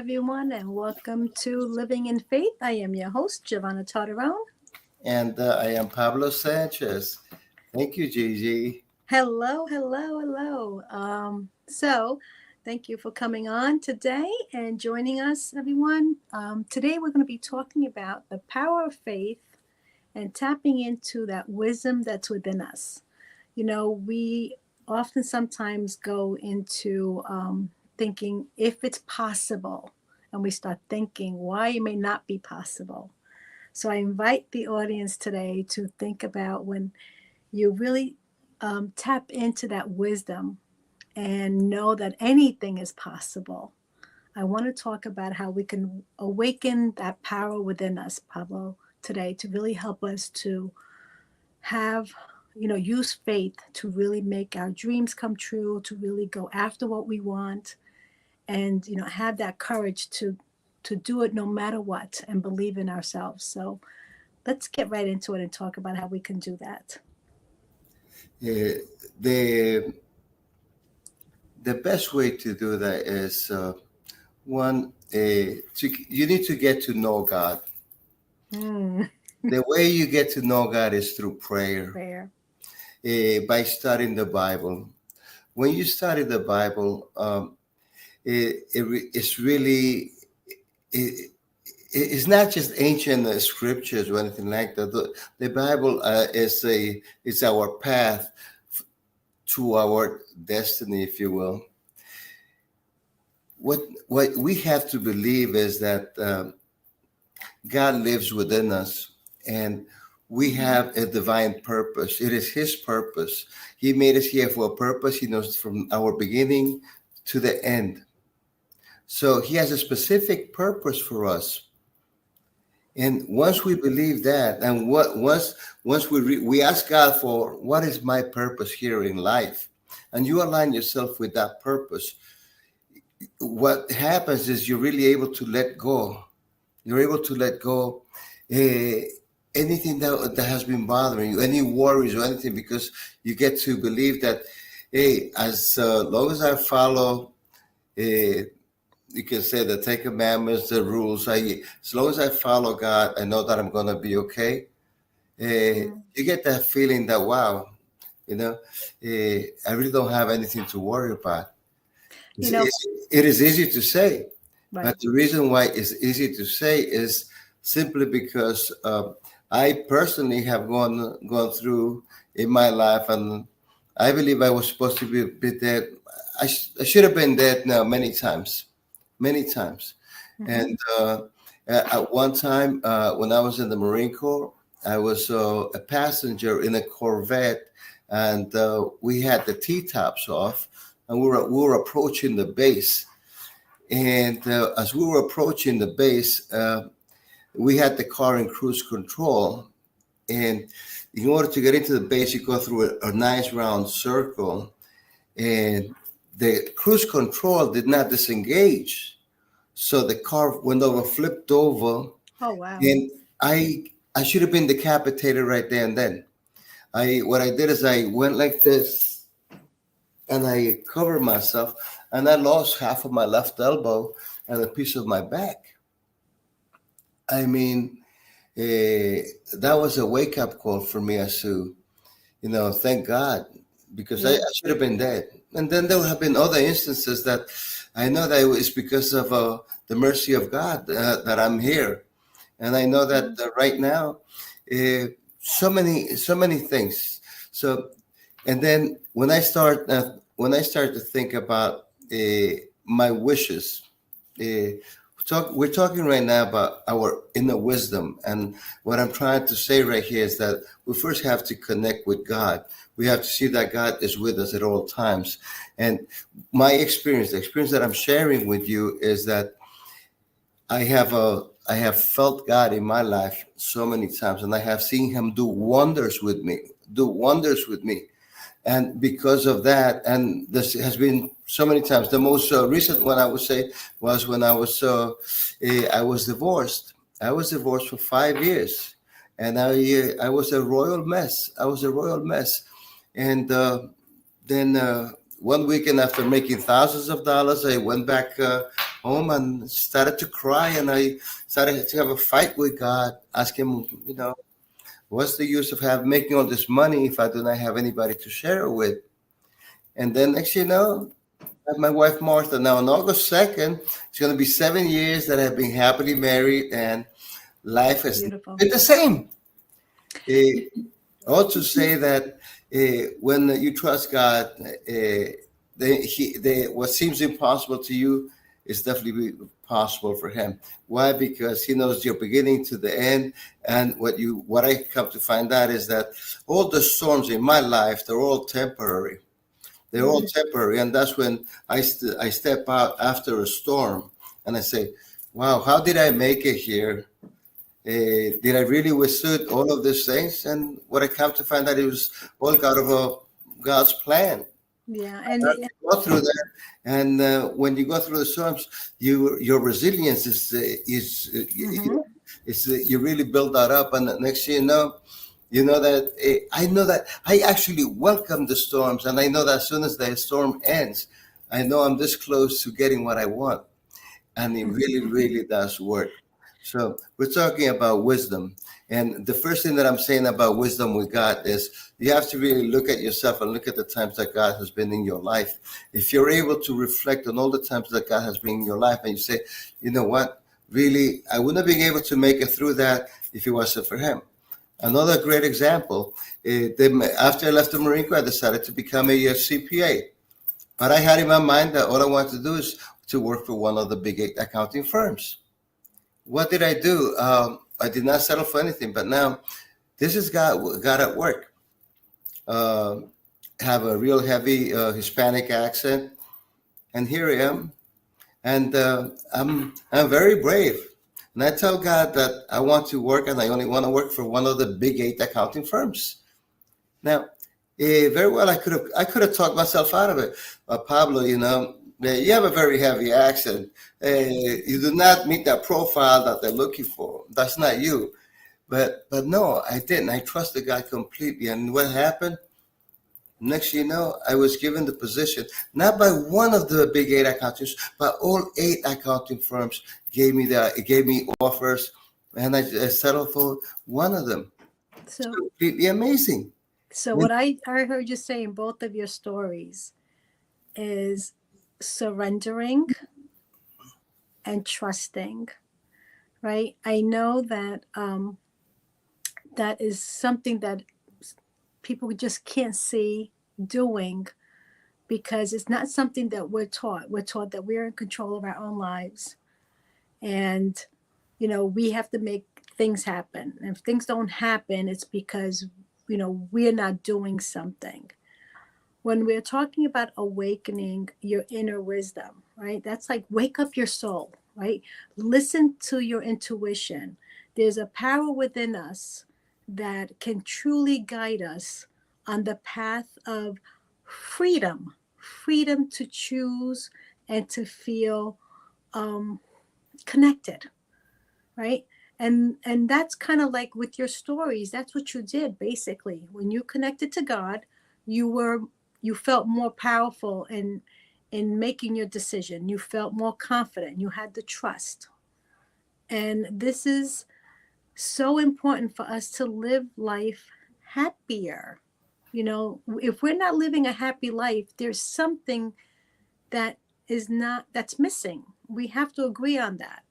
everyone, and welcome to Living in Faith. I am your host, Giovanna Tartarone. And I am Pablo Sanchez. Thank you, Gigi. Hello, hello, hello. Thank you for coming on today and joining us, everyone. Today, we're going to be talking about the power of faith and tapping into that wisdom that's within us. You know, we often sometimes go into thinking if it's possible, and we start thinking why it may not be possible. So I invite the audience today to think about when you really tap into that wisdom and know that anything is possible. I want to talk about how we can awaken that power within us, Pablo, today to really help us to have, use faith to really make our dreams come true, to really go after what we want, and, have that courage to do it no matter what and believe in ourselves. So let's get right into it and talk about how we can do that. The best way to do that is you need to get to know God. The way you get to know God is through prayer. By studying the Bible. When you study the Bible, it's not just ancient scriptures or anything like that. The Bible is our path to our destiny, if you will. What we have to believe is that God lives within us, and we have a divine purpose. It is His purpose. He made us here for a purpose. He knows from our beginning to the end. So He has a specific purpose for us. And once we believe that, and once we ask God for what is my purpose here in life, and you align yourself with that purpose, what happens is you're really able to let go. You're able to let go anything that has been bothering you, any worries or anything, because you get to believe that, hey, as long as I follow, you can say the Ten Commandments, the rules, as long as I follow God, I know that I'm going to be okay. You get that feeling that, wow, I really don't have anything to worry about. It is easy to say, right. But the reason why it's easy to say is simply because I personally have gone through in my life, and I believe I was supposed to be dead. I should have been dead now many times. Mm-hmm. And at one time, when I was in the Marine Corps, I was a passenger in a Corvette, and we had the T-tops off, and we were approaching the base. And as we were approaching the base, we had the car in cruise control. And in order to get into the base, you go through a nice round circle. And the cruise control did not disengage. So the car went over, flipped over. Oh, wow. And I should have been decapitated right there and then. What I did is I went like this, and I covered myself, and I lost half of my left elbow and a piece of my back. I mean, that was a wake-up call for me as to, thank God, because I should have been dead. And then there have been other instances that I know that it was because of the mercy of God that I'm here. And I know that right now, so many things. So, and then when I start to think about my wishes, we're talking right now about our inner wisdom. And what I'm trying to say right here is that we first have to connect with God. We have to see that God is with us at all times. And my experience, the experience that I'm sharing with you, is that I have felt God in my life so many times, and I have seen Him do wonders with me. And because of that, and this has been so many times. The most recent one I would say was when I was divorced. I was divorced for 5 years, and I was a royal mess. And then one weekend, after making thousands of dollars, I went back home and started to cry, and I started to have a fight with God, asking him, what's the use of making all this money if I do not have anybody to share it with? And then next I have my wife Martha. Now on August 2nd, it's going to be 7 years that I've been happily married, and life has Beautiful. been the same. All to say that when you trust God, what seems impossible to you is definitely possible for Him. Why? Because He knows your beginning to the end. And what I come to find out is that all the storms in my life, they're all temporary. They're all temporary, and that's when I step out after a storm and I say, "Wow, how did I make it here? Did I really withstood all of these things?" And what I come to find out, it was all God's plan. Yeah, And and you go through that, and when you go through the storms, your resilience you really build that up, and the next thing you know that I know that I actually welcome the storms, and I know that as soon as the storm ends, I know I'm this close to getting what I want, and it really, really does work. So we're talking about wisdom, and the first thing that I'm saying about wisdom with God is you have to really look at yourself and look at the times that God has been in your life. If you're able to reflect on all the times that God has been in your life, and you say, you know what, really, I wouldn't have been able to make it through that if it wasn't for Him. Another great example, after I left the Marine Corps, I decided to become a CPA. But I had in my mind that all I wanted to do is to work for one of the big accounting firms. What did I do? I did not settle for anything, but now this is God at work. Have a real heavy Hispanic accent, and here I am, and I'm very brave. And I tell God that I want to work, and I only want to work for one of the big 8 accounting firms. Now, very well, I could have talked myself out of it. Pablo, you have a very heavy accent. You do not meet that profile that they're looking for. That's not you. But no, I didn't. I trusted God completely. And what happened? Next you know, I was given the position, not by one of the big 8 accountants, but all 8 accounting firms gave me offers, and I settled for one of them. It's so completely amazing. what I heard you say in both of your stories is surrendering and trusting, right? I know that that is something that people just can't see doing because it's not something that we're taught. We're taught that we're in control of our own lives, and we have to make things happen. And if things don't happen, it's because we're not doing something. When we're talking about awakening your inner wisdom, right? That's like wake up your soul, right? Listen to your intuition. There's a power within us that can truly guide us on the path of freedom to choose and to feel connected, right? And that's kind of like with your stories. That's what you did basically. When you connected to God, you felt more powerful in making your decision. You felt more confident. You had the trust. And this is so important for us to live life happier. If we're not living a happy life, there's something that's missing. We have to agree on that.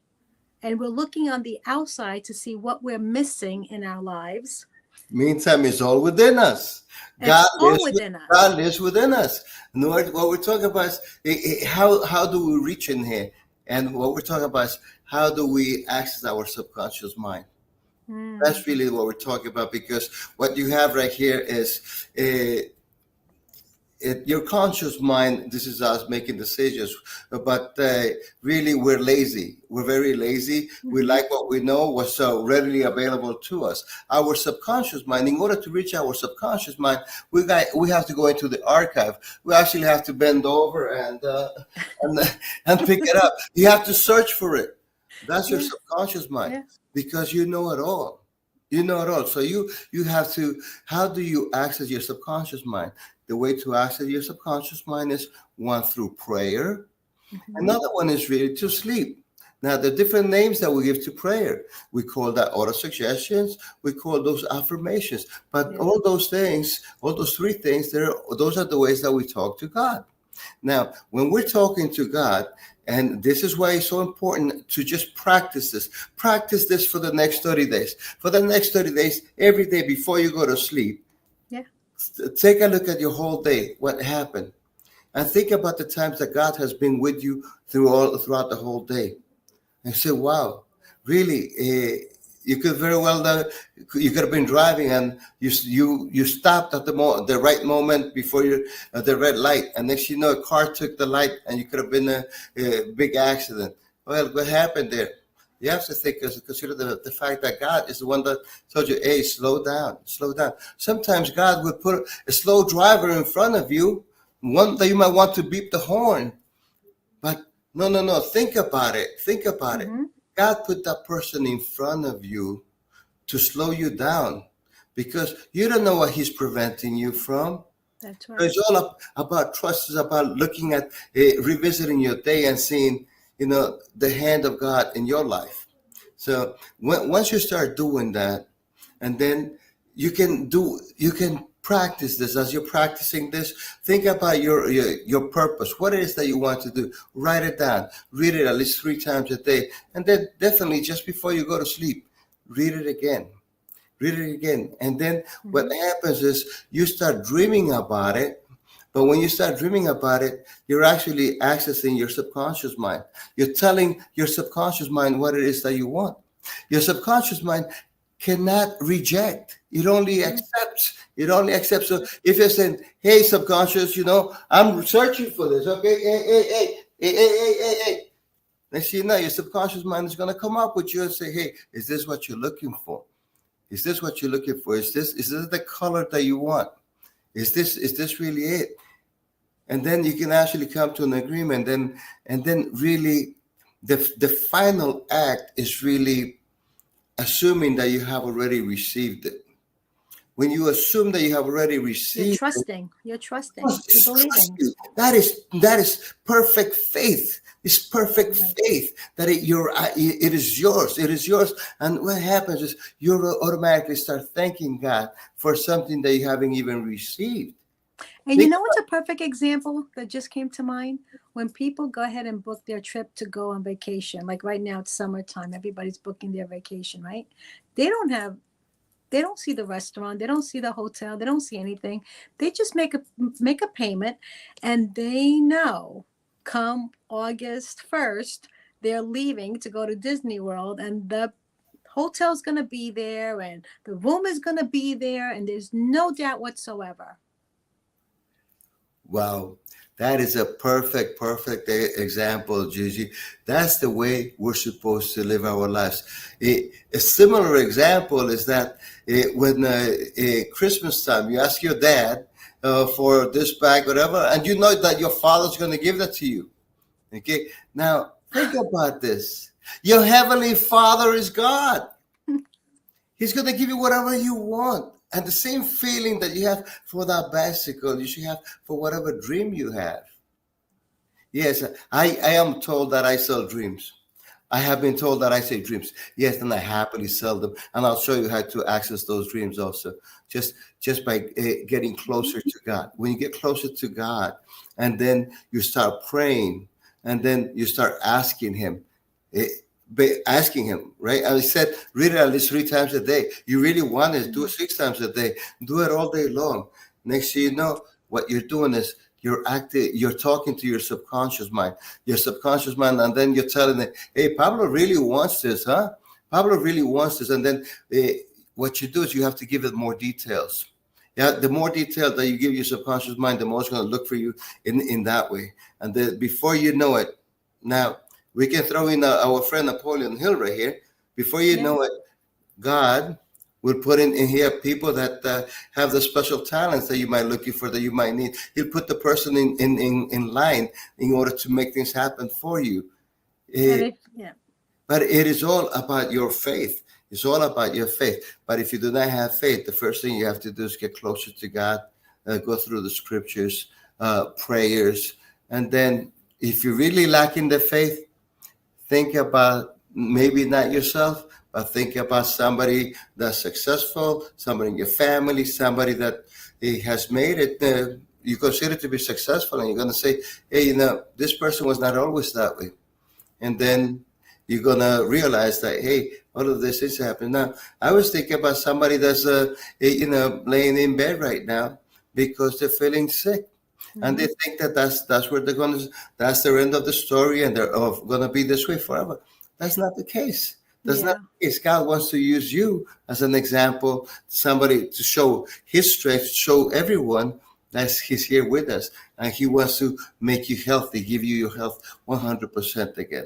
And we're looking on the outside to see what we're missing in our lives. Meantime, it's all within us. It's all within us. God lives within us. And what we're talking about is how do we reach in here? And what we're talking about is how do we access our subconscious mind? That's really what we're talking about, because what you have right here is your conscious mind. This is us making decisions, but really we're lazy. We're very lazy. We like what we know, what's so readily available to us. Our subconscious mind, in order to reach our subconscious mind, we have to go into the archive. We actually have to bend over and pick it up. You have to search for it. That's your subconscious mind, because you know it all. You know it all. So you have to, how do you access your subconscious mind? The way to access your subconscious mind is, one, through prayer, Mhm. Another one is really to sleep. Now, the different names that we give to prayer, we call that auto suggestions. We call those affirmations. But Yeah. all those things, all those three things, those are the ways that we talk to God. Now, when we're talking to God, and this is why it's so important to just practice this. Practice this for the next 30 days. For the next 30 days, every day before you go to sleep, Yeah. take a look at your whole day, what happened, and think about the times that God has been with you throughout the whole day. And say, wow, really, you could very well, you could have been driving and you stopped at the right moment before the red light. And next you know, a car took the light and you could have been a big accident. Well, what happened there? You have to consider the fact that God is the one that told you, hey, slow down, slow down. Sometimes God would put a slow driver in front of you, one that you might want to beep the horn. But no, no, no. Think about it. Think about it. Hmm. God put that person in front of you to slow you down because you don't know what He's preventing you from. That's So right. it's all about trust. It's about looking at, revisiting your day and seeing, the hand of God in your life. So once you start doing that, and then you can practice this. As you're practicing this, think about your purpose, what it is that you want to do. Write it down, read it at least 3 times a day, and then definitely just before you go to sleep, read it again, and then what Hmm. happens is you start dreaming about it. But when you start dreaming about it, you're actually accessing your subconscious mind. You're telling your subconscious mind what it is that you want. Your subconscious mind cannot reject. It only Hmm. accepts. It only accepts. So if you're saying, hey, subconscious, I'm searching for this. Okay, hey. Next thing you know, your subconscious mind is going to come up with you and say, hey, is this what you're looking for? Is this what you're looking for? Is this the color that you want? Is this really it? And then you can actually come to an agreement. And then really the final act is really assuming that you have already received it. When you assume that you have already You're received it, trusting. You're trusting. You're it's believing. trusting. That is perfect faith. It's perfect Right. faith that it is yours. It is yours. And what happens is you automatically start thanking God for something that you haven't even received. And you Think know what's a perfect example that just came to mind? When people go ahead and book their trip to go on vacation, like right now it's summertime, everybody's booking their vacation, right? They don't have they don't see the restaurant, they don't see the hotel, they don't see anything. They just make a payment and they know come August 1st, they're leaving to go to Disney World and the hotel's going to be there and the room is going to be there and there's no doubt whatsoever. Wow, that is a perfect example, Gigi. That's the way we're supposed to live our lives. A similar example is that when Christmas time, you ask your dad for this bag, whatever, and you know that your father's going to give that to you. Okay, now think about this. Your heavenly Father is God. He's going to give you whatever you want. And the same feeling that you have for that bicycle, you should have for whatever dream you have. Yes, I am told that I sell dreams. I have been told that I say dreams. Yes, and I happily sell them. And I'll show you how to access those dreams also. Just by getting closer to God. When you get closer to God, and then you start praying, and then you start asking Him. eh, Asking Him, right? I said, read it at least 3 times a day. You really want it, do it 6 times a day. Do it all day long. Next thing you know, what you're doing is you're talking to your subconscious mind. And then you're telling it, hey, Pablo really wants this, huh? Pablo really wants this. And then what you do is you have to give it more details. Yeah, the more detail that you give your subconscious mind, the more it's going to look for you in that way. And then before you know it, now we can throw in our friend Napoleon Hill right here. Before you Yeah. know it, God will put in here people that have the special talents that you might looking for, that you might need. He'll put the person in line in order to make things happen for you. And Eh, if yeah. but it is all about your faith. It's all about your faith. But if you do not have faith, the first thing you have to do is get closer to God, go through the scriptures, prayers, and then if you really lacking the faith, think about maybe not yourself, but think about somebody that's successful, somebody in your family, somebody that has made it. You consider to be successful, and you're going to say, hey, this person was not always that way. And then you're going to realize that, hey, all of this is happening. Now, I was thinking about somebody that's, laying in bed right now because they're feeling sick. And they think that that's where they're going to, that's the end of the story, and they're going to be this way forever. That's not the case. That's not the case. God wants to use you as an example, somebody to show his strength, show everyone that he's here with us. And he wants to make you healthy, give you your health 100% again.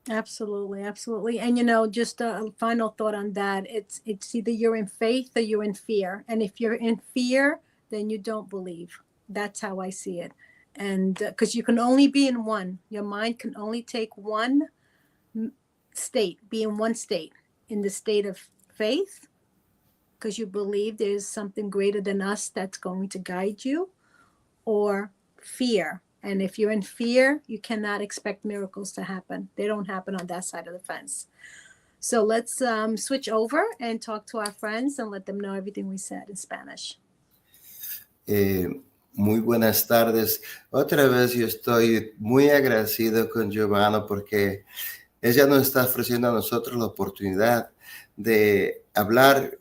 Absolutely, absolutely. And just a final thought on that. It's either you're in faith or you're in fear. And if you're in fear, then you don't believe. That's how I see it. And because you can only be in one, your mind can only take one state, be in one state, in the state of faith, because you believe there's something greater than us that's going to guide you, or fear. And if you're in fear, you cannot expect miracles to happen. They don't happen on that side of the fence. So let's switch over and talk to our friends and let them know everything we said in Spanish. Muy buenas tardes. Otra vez yo estoy muy agradecido con Giovanna porque ella nos está ofreciendo a nosotros la oportunidad de hablar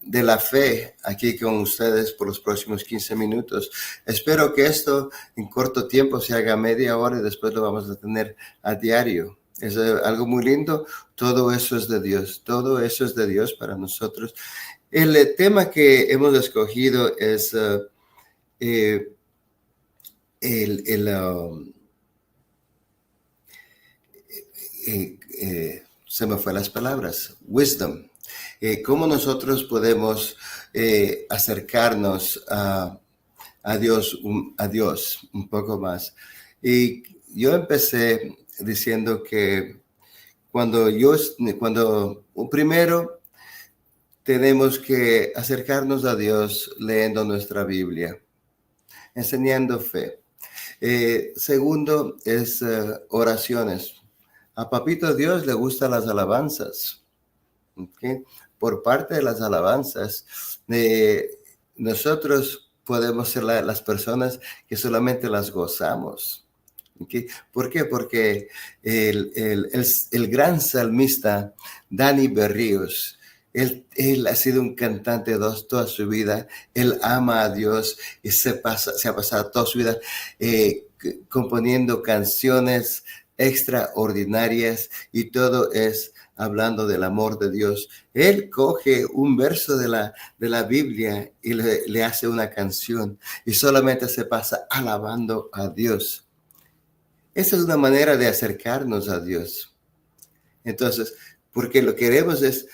de la fe aquí con ustedes por los próximos 15 minutos. Espero que esto en corto tiempo se haga media hora y después lo vamos a tener a diario. Es algo muy lindo. Todo eso es de Dios. Todo eso es de Dios para nosotros. El tema que hemos escogido es se me fue las palabras, wisdom. Cómo nosotros podemos acercarnos a Dios un poco más. Y yo empecé diciendo que cuando primero tenemos que acercarnos a Dios leyendo nuestra Biblia, enseñando fe. Segundo es oraciones. A Papito Dios le gustan las alabanzas. ¿Okay? Por parte de las alabanzas, nosotros podemos ser las personas que solamente las gozamos. ¿Okay? ¿Por qué? Porque el gran salmista Dani Berríos, él ha sido un cantante toda su vida. Él ama a Dios y se ha pasado toda su vida componiendo canciones extraordinarias, y todo es hablando del amor de Dios. Él coge un verso de la Biblia y le hace una canción y solamente se pasa alabando a Dios. Esa es una manera de acercarnos a Dios. Entonces, porque lo que queremos es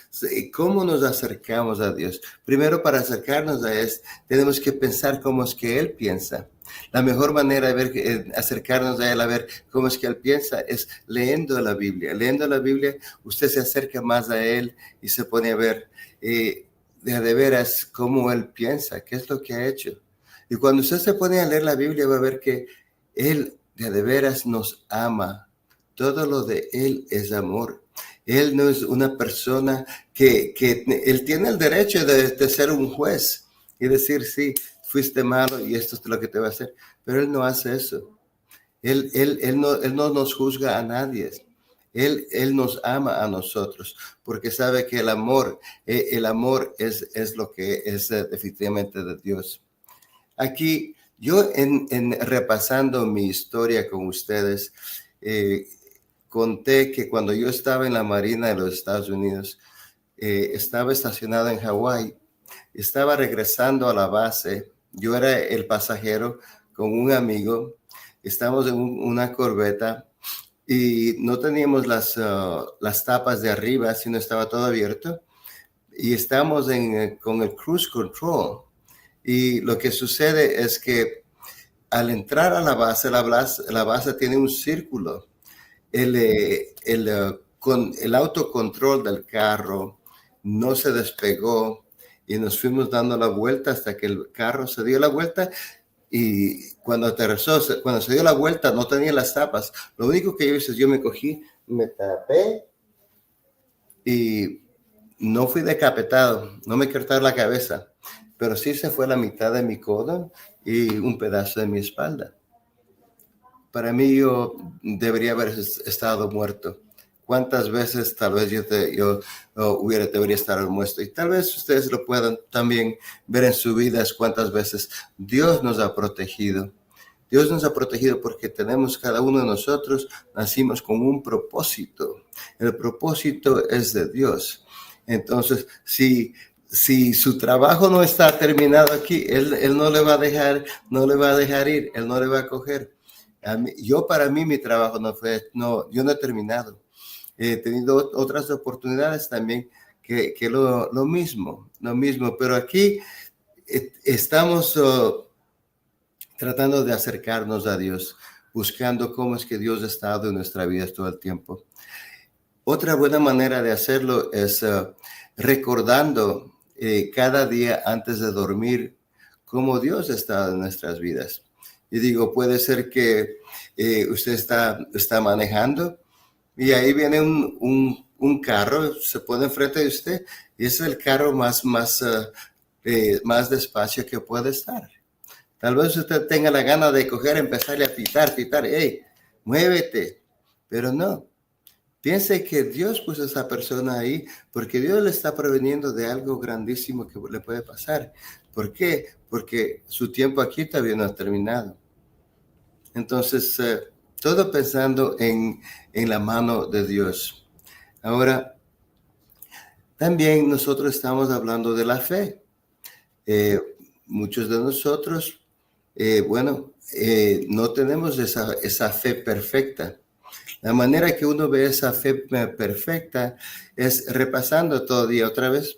cómo nos acercamos a Dios. Primero, para acercarnos a Él, tenemos que pensar cómo es que Él piensa. La mejor manera de acercarnos a Él, a ver cómo es que Él piensa, es leyendo la Biblia. Leyendo la Biblia, usted se acerca más a Él y se pone a ver de veras cómo Él piensa, qué es lo que ha hecho. Y cuando usted se pone a leer la Biblia, va a ver que Él de veras nos ama. Todo lo de Él es amor. Él no es una persona que Él tiene el derecho de ser un juez y decir, sí, fuiste malo y esto es lo que te va a hacer. Pero Él no hace eso. Él no nos juzga a nadie. Él nos ama a nosotros porque sabe que el amor es lo que es definitivamente de Dios. Aquí, yo en repasando mi historia con ustedes, conté que cuando yo estaba en la Marina de los Estados Unidos, estaba estacionado en Hawái, estaba regresando a la base. Yo era el pasajero con un amigo, estábamos en una corbeta y no teníamos las tapas de arriba, sino estaba todo abierto, y estábamos con el cruise control. Y lo que sucede es que al entrar a la base tiene un círculo. Con el autocontrol del carro no se despegó y nos fuimos dando la vuelta hasta que el carro se dio la vuelta Y cuando aterrizó, cuando se dio la vuelta, no tenía las tapas. Lo único que yo hice es yo me cogí, me tapé y no fui decapitado, no me cortaron la cabeza, pero sí se fue la mitad de mi codo y un pedazo de mi espalda. Para mí yo debería haber estado muerto. ¿Cuántas veces tal vez yo debería estar muerto? Y tal vez ustedes lo puedan también ver en su vida, cuántas veces Dios nos ha protegido. Dios nos ha protegido porque tenemos, cada uno de nosotros, nacimos con un propósito. El propósito es de Dios. Entonces, si su trabajo no está terminado aquí, él no le va a dejar, ir, Él no le va a coger. Para mí, mi trabajo yo no he terminado. He tenido otras oportunidades también que lo mismo, pero aquí estamos tratando de acercarnos a Dios, buscando cómo es que Dios ha estado en nuestra vida todo el tiempo. Otra buena manera de hacerlo es recordando cada día antes de dormir cómo Dios ha estado en nuestras vidas. Y digo, puede ser que usted está manejando y ahí viene un carro, se pone enfrente de usted y es el carro más despacio que puede estar. Tal vez usted tenga la gana de empezarle a pitar, hey, muévete, pero no. Piense que Dios puso a esa persona ahí porque Dios le está preveniendo de algo grandísimo que le puede pasar. ¿Por qué? Porque su tiempo aquí todavía no ha terminado. Entonces, todo pensando en la mano de Dios. Ahora, también nosotros estamos hablando de la fe. Muchos de nosotros, no tenemos esa fe perfecta. La manera que uno ve esa fe perfecta es repasando todo día otra vez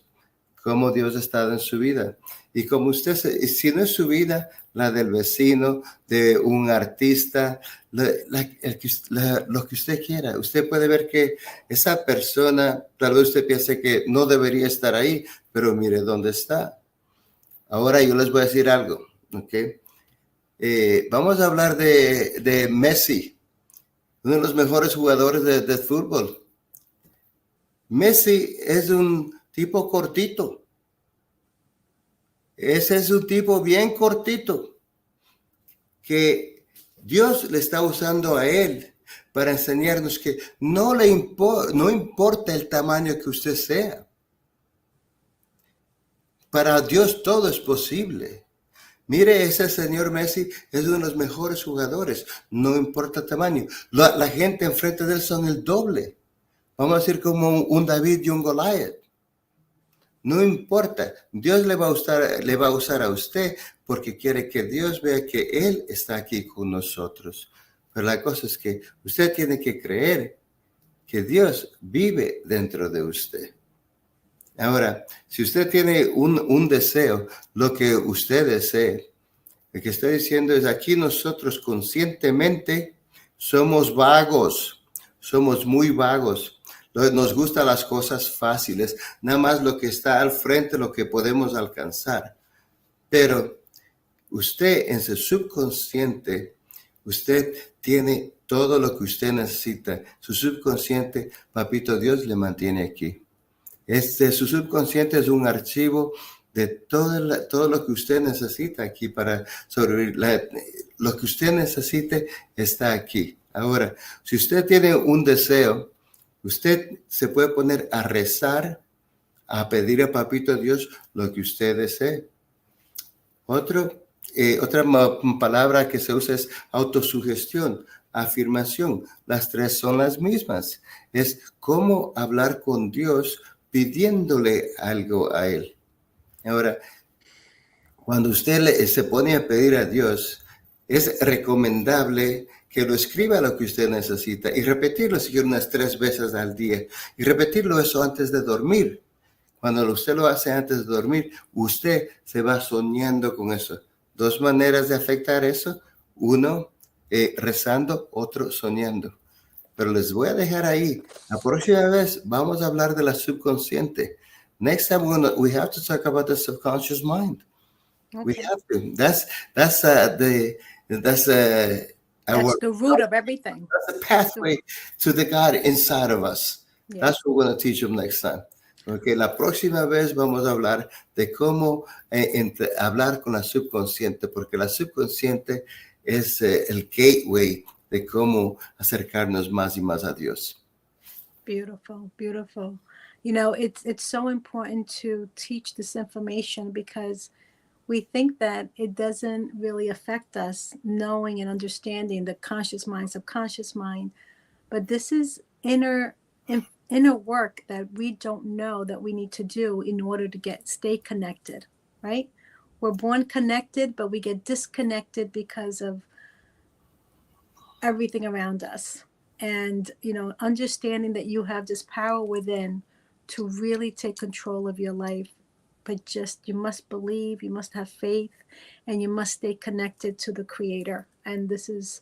cómo Dios ha estado en su vida. Y como usted, si no es su vida, la del vecino, de un artista, lo que usted quiera. Usted puede ver que esa persona, tal vez usted piense que no debería estar ahí, pero mire dónde está. Ahora yo les voy a decir algo, ¿ok? Vamos a hablar de Messi, uno de los mejores jugadores de fútbol. Messi es un tipo cortito. Ese es un tipo bien cortito que Dios le está usando a él para enseñarnos que no importa el tamaño que usted sea. Para Dios todo es posible. Mire, ese señor Messi es uno de los mejores jugadores. No importa el tamaño. La gente enfrente de él son el doble. Vamos a decir como un David y un Goliat. No importa. Dios le va a usar a usted porque quiere que Dios vea que Él está aquí con nosotros. Pero la cosa es que usted tiene que creer que Dios vive dentro de usted. Ahora, si usted tiene un deseo, lo que usted desee, lo que estoy diciendo es aquí nosotros conscientemente somos vagos, somos muy vagos. Nos gustan las cosas fáciles, nada más lo que está al frente, lo que podemos alcanzar. Pero usted en su subconsciente, usted tiene todo lo que usted necesita. Su subconsciente, papito Dios le mantiene aquí. Su subconsciente es un archivo de todo lo que usted necesita aquí para sobrevivir. Lo que usted necesite está aquí. Ahora, si usted tiene un deseo, usted se puede poner a rezar, a pedir a papito Dios lo que usted desee. Otra palabra que se usa es autosugestión, afirmación. Las tres son las mismas. Es cómo hablar con Dios pidiéndole algo a Él. Ahora, cuando usted se pone a pedir a Dios, es recomendable que lo escriba lo que usted necesita y repetirlo siquiera unas 3 veces al día. Y repetirlo eso antes de dormir. Cuando usted lo hace antes de dormir, usted se va soñando con eso. 2 maneras de afectar eso. Uno, rezando, otro soñando. Pero les voy a dejar ahí. La próxima vez vamos a hablar de la subconsciente. Next time we have to talk about the subconscious mind. We Okay. have to. That's that's our That's the root of everything. that's the That's the pathway to the God inside of us. yeah. That's what we're going to teach them next time. Okay, la próxima vez vamos a hablar de cómo hablar con la subconsciente, porque la subconsciente es el gateway de cómo acercarnos más y más a Dios. Beautiful, beautiful. You know, it's so important to teach this information because we think that it doesn't really affect us knowing and understanding the conscious mind, subconscious mind, but this is inner work that we don't know that we need to do in order to stay connected, right? We're born connected, but we get disconnected because of everything around us. And understanding that you have this power within to really take control of your life, but just you must believe, you must have faith, and you must stay connected to the creator. And this is,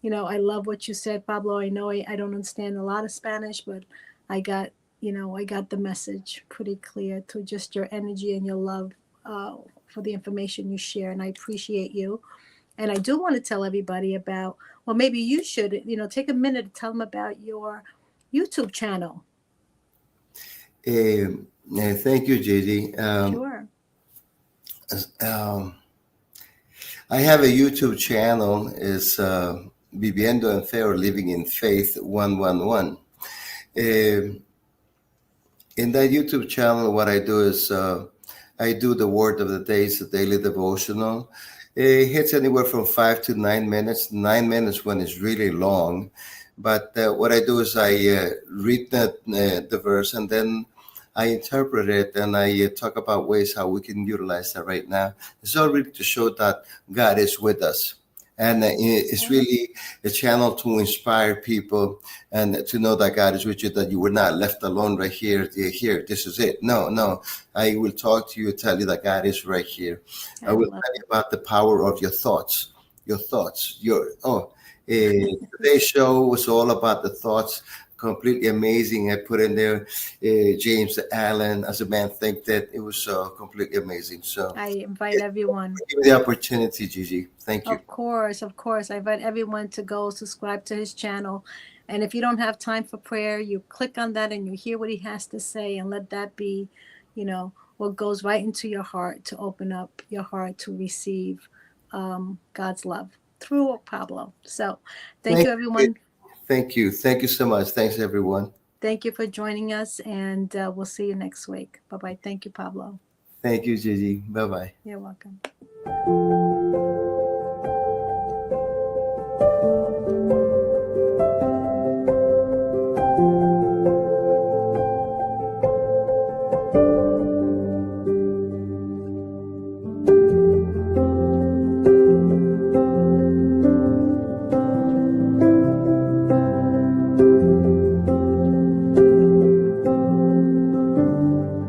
I love what you said, Pablo. I know I don't understand a lot of Spanish, but I got the message pretty clear to just your energy and your love for the information you share, and I appreciate you. And I do want to tell everybody about, well, maybe you should, take a minute to tell them about your YouTube channel. Thank you, JD. Sure. I have a YouTube channel. It's Viviendo en Fe or Living in Faith 111. In that YouTube channel, what I do is I do the Word of the Day, it's a daily devotional. It hits anywhere from 5 to 9 minutes. 9 minutes when it's really long. But what I do is I read the verse and then I interpret it and I talk about ways how we can utilize that right now. It's all really to show that God is with us. And it's really a channel to inspire people and to know that God is with you, that you were not left alone right here. Here, this is it. No. I will talk to you, tell you that God is right here. I will tell you about the power of your thoughts. Today's show was all about the thoughts. Completely amazing. I put in there James Allen, As a Man Thinketh. It was completely amazing. So I invite everyone. Give me the opportunity, Gigi. Thank you. Of course. I invite everyone to go subscribe to his channel. And if you don't have time for prayer, you click on that and you hear what he has to say, and let that be, what goes right into your heart, to open up your heart to receive God's love through Pablo. So thank you, everyone. Thank you. Thank you so much. Thanks, everyone. Thank you for joining us, and we'll see you next week. Bye-bye. Thank you, Pablo. Thank you, Gigi. Bye-bye. You're welcome.